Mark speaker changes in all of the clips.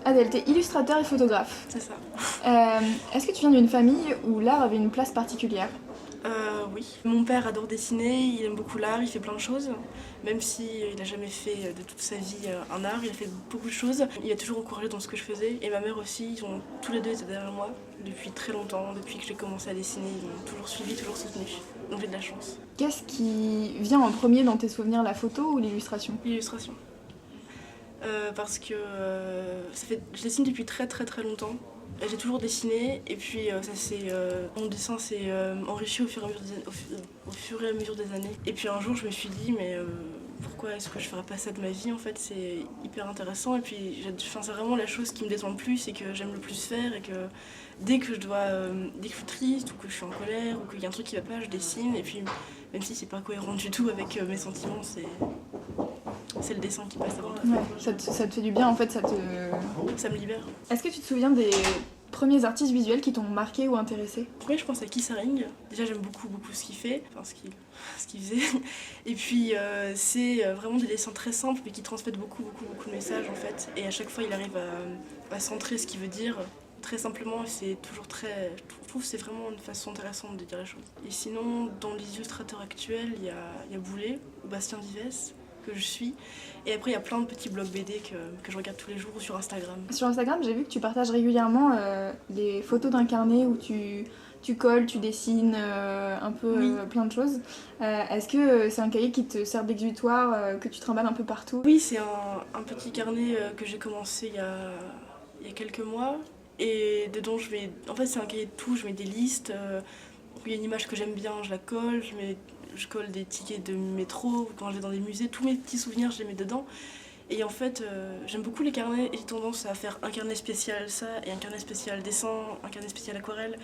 Speaker 1: Adèle, t'es illustrateur et photographe.
Speaker 2: C'est ça.
Speaker 1: Est-ce que tu viens d'une famille où l'art avait une place particulière?
Speaker 2: Oui. Mon père adore dessiner, il aime beaucoup l'art, il fait plein de choses. Même si il n'a jamais fait de toute sa vie un art, il a fait beaucoup de choses. Il a toujours encouragé dans ce que je faisais. Et ma mère aussi, ils ont tous les deux été derrière moi depuis très longtemps. Depuis que j'ai commencé à dessiner, ils m'ont toujours suivi, toujours soutenu. Donc j'ai de la chance.
Speaker 1: Qu'est-ce qui vient en premier dans tes souvenirs, la photo ou l'illustration?
Speaker 2: L'illustration. Parce que je dessine depuis très très très longtemps. J'ai toujours dessiné et puis mon dessin s'est enrichi au fur et à mesure des années. Et puis un jour je me suis dit mais pourquoi est-ce que je ferais pas ça de ma vie en fait, c'est hyper intéressant et puis c'est vraiment la chose qui me détend le plus et que j'aime le plus faire et que dès que dès que je suis triste ou que je suis en colère ou qu'il y a un truc qui va pas, je dessine et puis même si c'est pas cohérent du tout avec mes sentiments, c'est le dessin qui passe avant tout.
Speaker 1: Ouais, ça te fait du bien en fait,
Speaker 2: Ça me libère.
Speaker 1: Est-ce que tu te souviens des premiers artistes visuels qui t'ont marqué ou intéressé?
Speaker 2: Après, je pense à Keith Haring. Déjà, j'aime beaucoup, beaucoup ce qu'il fait, enfin ce qu'il faisait. Et puis, c'est vraiment des dessins très simples, mais qui transmettent beaucoup, beaucoup, beaucoup de messages en fait. Et à chaque fois, il arrive à centrer ce qu'il veut dire très simplement. C'est toujours très. Je trouve que c'est vraiment une façon intéressante de dire les choses. Et sinon, dans les illustrateurs actuels, il y a Boulet, ou Bastien Vives, que je suis. Et après, il y a plein de petits blogs BD que je regarde tous les jours sur Instagram.
Speaker 1: Sur Instagram, j'ai vu que tu partages régulièrement les photos d'un carnet où tu colles, tu dessines un peu
Speaker 2: Oui.
Speaker 1: plein de choses. Est-ce que c'est un cahier qui te sert d'exutoire, que tu trimbales un peu partout?
Speaker 2: Oui, c'est un petit carnet que j'ai commencé il y a quelques mois. Et dedans, en fait, c'est un cahier de tout. Je mets des listes. Il y a une image que j'aime bien, je la colle. Je colle des tickets de métro. Quand je vais dans des musées, tous mes petits souvenirs, je les mets dedans. Et en fait, j'aime beaucoup les carnets et j'ai tendance à faire un carnet spécial ça et un carnet spécial dessin, un carnet spécial aquarelle.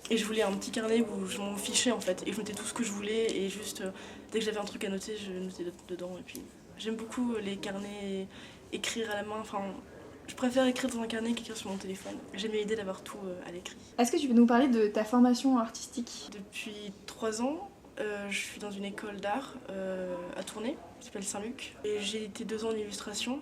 Speaker 2: Et je voulais un petit carnet où je m'en fichais en fait et je notais tout ce que je voulais et juste dès que j'avais un truc à noter, je notais dedans. Et puis j'aime beaucoup les carnets écrire à la main. Enfin, je préfère écrire dans un carnet qu'écrire sur mon téléphone. J'aime bien l'idée d'avoir tout à l'écrit.
Speaker 1: Est-ce que tu peux nous parler de ta formation artistique?
Speaker 2: Depuis 3 ans, je suis dans une école d'art à Tournai, qui s'appelle Saint-Luc. Et j'ai été 2 ans en illustration.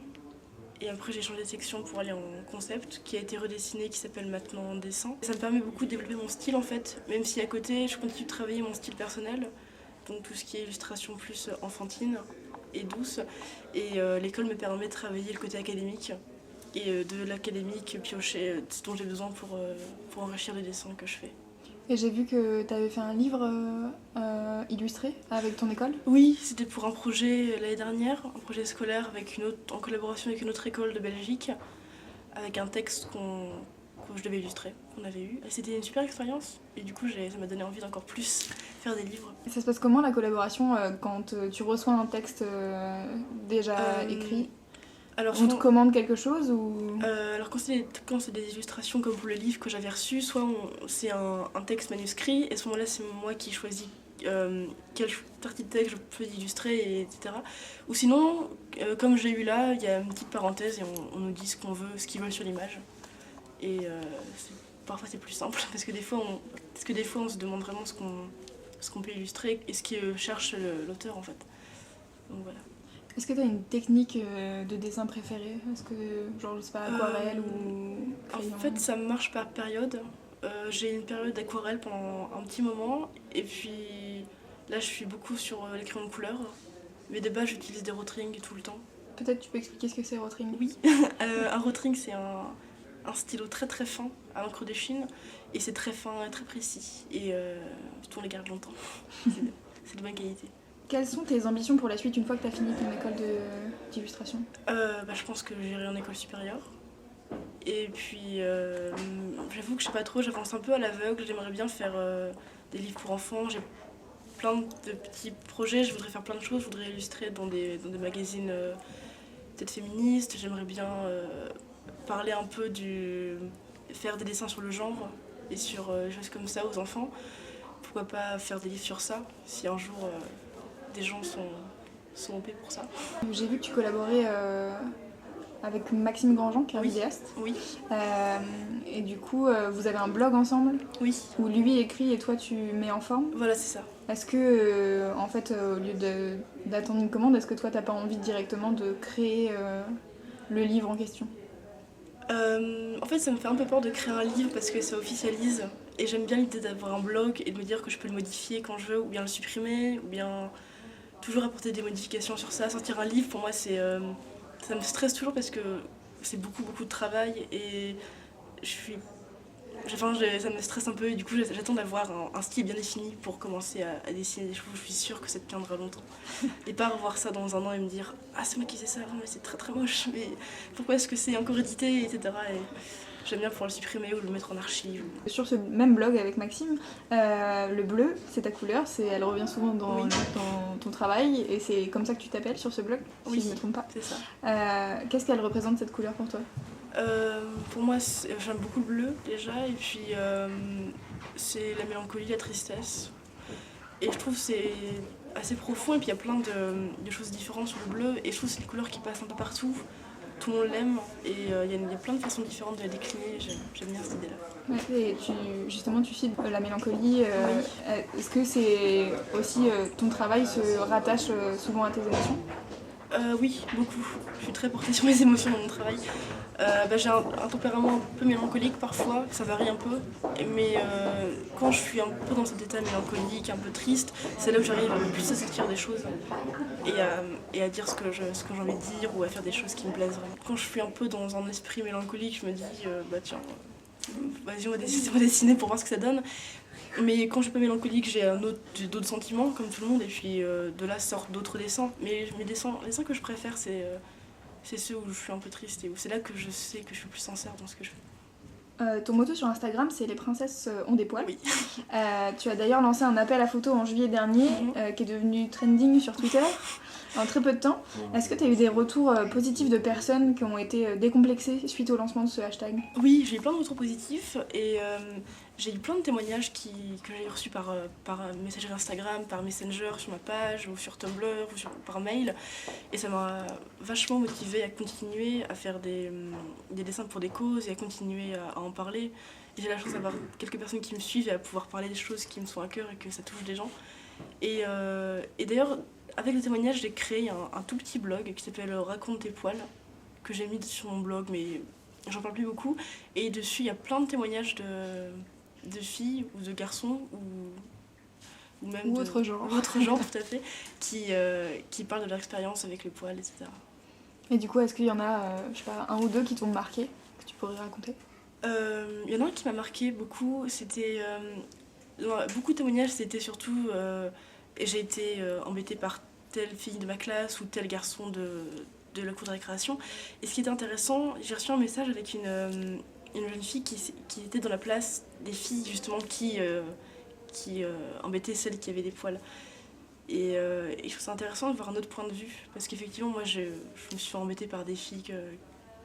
Speaker 2: Et après, j'ai changé de section pour aller en concept, qui a été redessiné, qui s'appelle maintenant en dessin. Ça me permet beaucoup de développer mon style en fait, même si à côté, je continue de travailler mon style personnel, donc tout ce qui est illustration plus enfantine et douce. Et l'école me permet de travailler le côté académique et de l'académique piocher ce dont j'ai besoin pour enrichir les dessins que je fais.
Speaker 1: Et j'ai vu que tu avais fait un livre illustré avec ton école.
Speaker 2: Oui, c'était pour un projet l'année dernière, un projet scolaire en collaboration avec une autre école de Belgique, avec un texte que je devais illustrer, qu'on avait eu. Et c'était une super expérience, et du coup ça m'a donné envie d'encore plus faire des livres.
Speaker 1: Et ça se passe comment la collaboration quand tu reçois un texte déjà écrit?
Speaker 2: Alors,
Speaker 1: On te
Speaker 2: souvent,
Speaker 1: commande quelque chose ou...
Speaker 2: alors quand c'est des illustrations comme pour le livre que j'avais reçu, soit c'est un texte manuscrit, et à ce moment-là c'est moi qui choisis quelle partie de texte je peux illustrer, etc. Ou sinon, comme j'ai eu là, il y a une petite parenthèse et on nous dit ce qu'on veut, ce qu'ils veulent sur l'image. Et parfois c'est plus simple parce que des fois on se demande vraiment ce qu'on peut illustrer et ce que cherche l'auteur en fait. Donc voilà.
Speaker 1: Est-ce que tu as une technique de dessin préférée? Est-ce que, genre, je sais pas, aquarelle ou crayon?
Speaker 2: En fait, ça marche par période. J'ai une période d'aquarelle pendant un petit moment et puis là je suis beaucoup sur les crayons de couleur. Mais de base j'utilise des Rotring tout le temps.
Speaker 1: Peut-être tu peux expliquer ce que c'est Rotring?
Speaker 2: Oui, un Rotring c'est un stylo très très fin à l'encre de Chine et c'est très fin et très précis et on les garde longtemps. C'est de bonne qualité.
Speaker 1: Quelles sont tes ambitions pour la suite une fois que tu as fini ton école d'illustration?
Speaker 2: Je pense que j'irai en école supérieure. Et puis j'avoue que je sais pas trop, j'avance un peu à l'aveugle, j'aimerais bien faire des livres pour enfants, j'ai plein de petits projets, je voudrais faire plein de choses, je voudrais illustrer dans des magazines peut-être féministes, j'aimerais bien parler un peu faire des dessins sur le genre et sur des choses comme ça aux enfants. Pourquoi pas faire des livres sur ça, si un jour des gens sont OP pour ça.
Speaker 1: J'ai vu que tu collaborais avec Maxime Grandjean, qui est un
Speaker 2: Oui.
Speaker 1: vidéaste.
Speaker 2: Oui,
Speaker 1: Et du coup, vous avez un blog ensemble
Speaker 2: oui,
Speaker 1: où lui écrit et toi tu mets en forme.
Speaker 2: voilà c'est ça.
Speaker 1: Est-ce que, en fait, au lieu d'attendre une commande, est-ce que toi t'as pas envie directement de créer le livre en question?
Speaker 2: En fait, ça me fait un peu peur de créer un livre parce que ça officialise. Et j'aime bien l'idée d'avoir un blog et de me dire que je peux le modifier quand je veux, ou bien le supprimer, ou bien toujours apporter des modifications sur ça. Sortir un livre, pour moi, ça me stresse toujours parce que c'est beaucoup, beaucoup de travail et je suis ça me stresse un peu et du coup j'attends d'avoir un style bien défini pour commencer à dessiner des choses. Je suis sûre que ça tiendra longtemps. Et pas revoir ça dans un an et me dire ah c'est moi qui faisais ça avant mais c'est très très moche, mais pourquoi est-ce que c'est encore édité, etc. Et j'aime bien pouvoir le supprimer ou le mettre en archive.
Speaker 1: Sur ce même blog avec Maxime, le bleu, c'est ta couleur, elle revient souvent dans,
Speaker 2: Oui.
Speaker 1: dans ton travail et c'est comme ça que tu t'appelles sur ce blog, si
Speaker 2: Oui,
Speaker 1: je ne me trompe pas.
Speaker 2: c'est ça.
Speaker 1: Qu'est-ce qu'elle représente cette couleur pour toi?
Speaker 2: Pour moi, j'aime beaucoup le bleu déjà, et puis c'est la mélancolie, la tristesse. Et je trouve que c'est assez profond, et puis il y a plein de choses différentes sur le bleu, et je trouve que c'est une couleur qui passe un peu partout. Tout le monde l'aime, et il y a plein de façons différentes de la décliner, j'aime bien cette idée-là.
Speaker 1: Ouais, et justement, tu cites la mélancolie.
Speaker 2: Oui.
Speaker 1: Est-ce que c'est aussi ton travail se rattache souvent à tes émotions?
Speaker 2: Oui, beaucoup. Je suis très portée sur mes émotions dans mon travail. J'ai un tempérament un peu mélancolique parfois, ça varie un peu, mais quand je suis un peu dans cet état mélancolique, un peu triste, c'est là où j'arrive le plus à sortir des choses et à dire ce que j'ai envie de dire ou à faire des choses qui me plaisent vraiment. Quand je suis un peu dans un esprit mélancolique, je me dis tiens, vas-y on va dessiner pour voir ce que ça donne. Mais quand je suis pas mélancolique, j'ai d'autres sentiments comme tout le monde et puis de là sortent d'autres dessins. Mais les dessins que je préfère c'est ceux où je suis un peu triste et où c'est là que je sais que je suis plus sincère dans ce que je fais.
Speaker 1: Ton motto sur Instagram, c'est les princesses ont des poils.
Speaker 2: Oui.
Speaker 1: Tu as d'ailleurs lancé un appel à photos en juillet dernier qui est devenu trending sur Twitter en très peu de temps. Est-ce que tu as eu des retours positifs de personnes qui ont été décomplexées suite au lancement de ce hashtag?
Speaker 2: Oui, j'ai eu plein de retours positifs et j'ai eu plein de témoignages que j'ai reçus par messagerie Instagram, par Messenger sur ma page ou sur Tumblr ou par mail. Et ça m'a vachement motivée à continuer à faire des dessins pour des causes et à continuer à en parler. Et j'ai la chance d'avoir quelques personnes qui me suivent et à pouvoir parler des choses qui me sont à cœur et que ça touche des gens. Et d'ailleurs, avec le témoignage, j'ai créé un tout petit blog qui s'appelle Raconte tes poils, que j'ai mis sur mon blog, mais j'en parle plus beaucoup. Et dessus, il y a plein de témoignages de filles ou de garçons ou même
Speaker 1: autre genre.
Speaker 2: Autre genre, tout à fait, qui parlent de leur expérience avec les poils, etc.
Speaker 1: Et du coup, est-ce qu'il y en a, je sais pas, un ou deux qui t'ont marqué, que tu pourrais raconter?
Speaker 2: Il y en a un qui m'a marqué beaucoup, c'était... beaucoup de témoignages, c'était surtout... j'ai été embêtée par telle fille de ma classe ou tel garçon de la cour de récréation. Et ce qui était intéressant, j'ai reçu un message avec une jeune fille qui était dans la place des filles justement qui embêtaient celles qui avaient des poils. Et je trouve ça intéressant de voir un autre point de vue, parce qu'effectivement moi je me suis fait embêter par des filles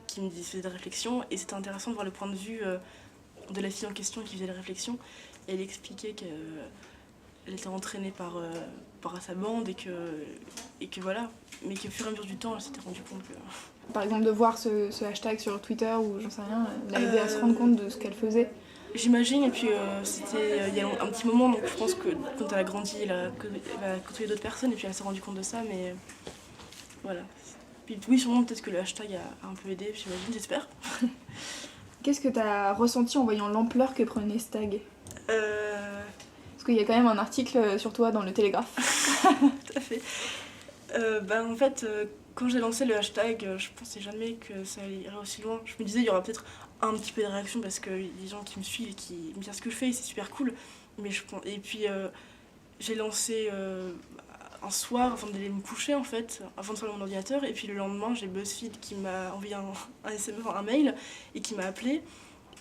Speaker 2: qui me faisaient des réflexions, et c'était intéressant de voir le point de vue de la fille en question qui faisait des réflexions, et elle expliquait qu'elle était entraînée par sa bande et que voilà, mais qu'au fur et à mesure du temps elle s'était rendue compte que...
Speaker 1: Par exemple, de voir ce hashtag sur Twitter ou j'en sais rien, l'a aidé à se rendre compte de ce qu'elle faisait.
Speaker 2: J'imagine, et puis c'était il y a un petit moment, donc je pense que quand elle a grandi, elle a côtoyé d'autres personnes, et puis elle s'est rendue compte de ça, mais voilà. Puis oui, sûrement peut-être que le hashtag a un peu aidé, j'imagine, j'espère.
Speaker 1: Qu'est-ce que t'as ressenti en voyant l'ampleur que prenait ce tag? Parce qu'il y a quand même un article sur toi dans le Télégraphe.
Speaker 2: Tout à fait. En fait, quand j'ai lancé le hashtag, je pensais jamais que ça irait aussi loin. Je me disais, il y aura peut-être un petit peu de réaction parce qu'il y a des gens qui me suivent et qui me disent ce que je fais et c'est super cool. Et puis, j'ai lancé un soir avant d'aller me coucher, en fait, avant de faire mon ordinateur. Et puis le lendemain, j'ai BuzzFeed qui m'a envoyé un SMS, un mail et qui m'a appelé.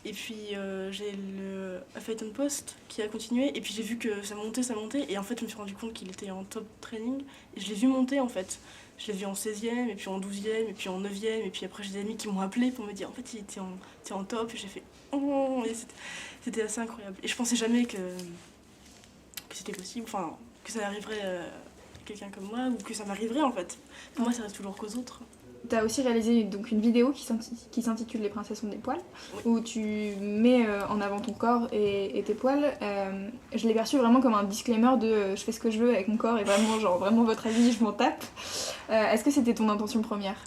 Speaker 2: Et puis j'ai le Huffington Post qui a continué, et puis j'ai vu que ça montait, et en fait je me suis rendu compte qu'il était en top training, et je l'ai vu monter en fait. Je l'ai vu en 16e, et puis en 12e, et puis en 9e, et puis après j'ai des amis qui m'ont appelé pour me dire en fait il était en top, et j'ai fait oh, et c'était assez incroyable. Et je pensais jamais que c'était possible, enfin que ça arriverait à quelqu'un comme moi, ou que ça m'arriverait en fait. Pour moi ça reste toujours qu'aux autres.
Speaker 1: T'as aussi réalisé donc une vidéo qui s'intitule Les princesses ont des poils, oui, où tu mets en avant ton corps et tes poils. Je l'ai perçu vraiment comme un disclaimer de je fais ce que je veux avec mon corps et vraiment, genre, vraiment votre avis, je m'en tape. Est-ce que c'était ton intention première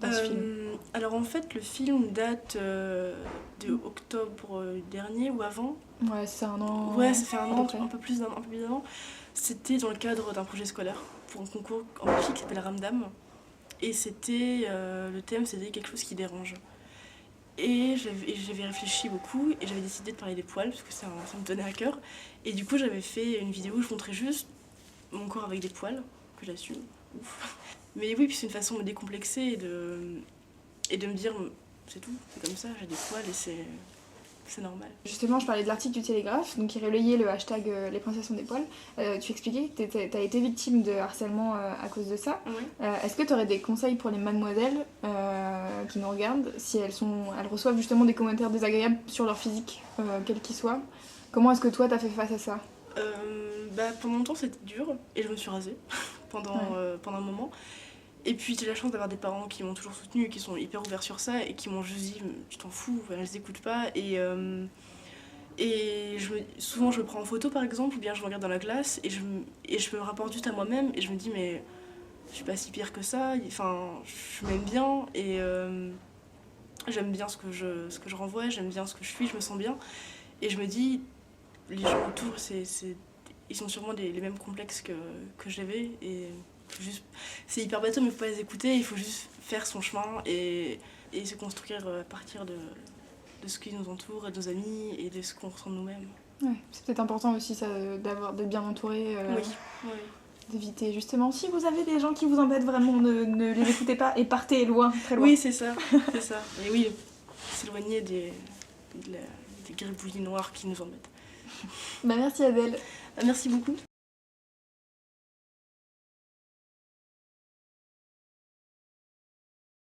Speaker 1: dans ce film?
Speaker 2: Alors en fait, le film date de octobre dernier ou avant.
Speaker 1: Ouais, c'est un an.
Speaker 2: Ouais, ça fait un
Speaker 1: à peu
Speaker 2: an,
Speaker 1: près.
Speaker 2: un peu plus d'un an. C'était dans le cadre d'un projet scolaire pour un concours en Belgique qui s'appelle Ramdam. Et c'était le thème, c'était quelque chose qui dérange. Et j'avais réfléchi beaucoup et j'avais décidé de parler des poils parce que ça me tenait à cœur. Et du coup, j'avais fait une vidéo où je montrais juste mon corps avec des poils, que j'assume. Ouf. Mais oui, puis c'est une façon de me décomplexer et de me dire c'est tout, c'est comme ça, j'ai des poils et c'est normal.
Speaker 1: Justement, je parlais de l'article du Télégraphe, donc qui relayait le hashtag Les princesses ont des poils. Tu expliquais que t'as été victime de harcèlement à cause de ça.
Speaker 2: Oui.
Speaker 1: Est-ce que tu aurais des conseils pour les mademoiselles qui nous regardent, si elles reçoivent justement des commentaires désagréables sur leur physique, quel qu'il soit? Comment est-ce que toi t'as fait face à ça?
Speaker 2: Pendant longtemps c'était dur et je me suis rasée pendant un moment. Et puis j'ai la chance d'avoir des parents qui m'ont toujours soutenue, qui sont hyper ouverts sur ça et qui m'ont juste dit tu t'en fous, je les écoute pas. Souvent je me prends en photo par exemple, ou bien je me regarde dans la glace et je me rapporte juste à moi-même et je me dis mais je suis pas si pire que ça, enfin je m'aime bien et j'aime bien ce que je renvoie, j'aime bien ce que je suis, je me sens bien. Et je me dis, les gens autour, ils sont sûrement les mêmes complexes que j'avais. Et c'est hyper bateau, mais il faut pas les écouter, il faut juste faire son chemin et se construire à partir de ce qui nous entoure, et de nos amis et de ce qu'on ressent de nous-mêmes.
Speaker 1: Ouais, c'est peut-être important aussi ça, d'être bien entouré,
Speaker 2: Oui.
Speaker 1: d'éviter justement. Si vous avez des gens qui vous embêtent vraiment, ne les écoutez pas et partez loin, très loin.
Speaker 2: Oui, c'est ça. Et oui, s'éloigner des gribouillis noirs qui nous embêtent.
Speaker 1: Merci Adèle.
Speaker 2: Merci beaucoup.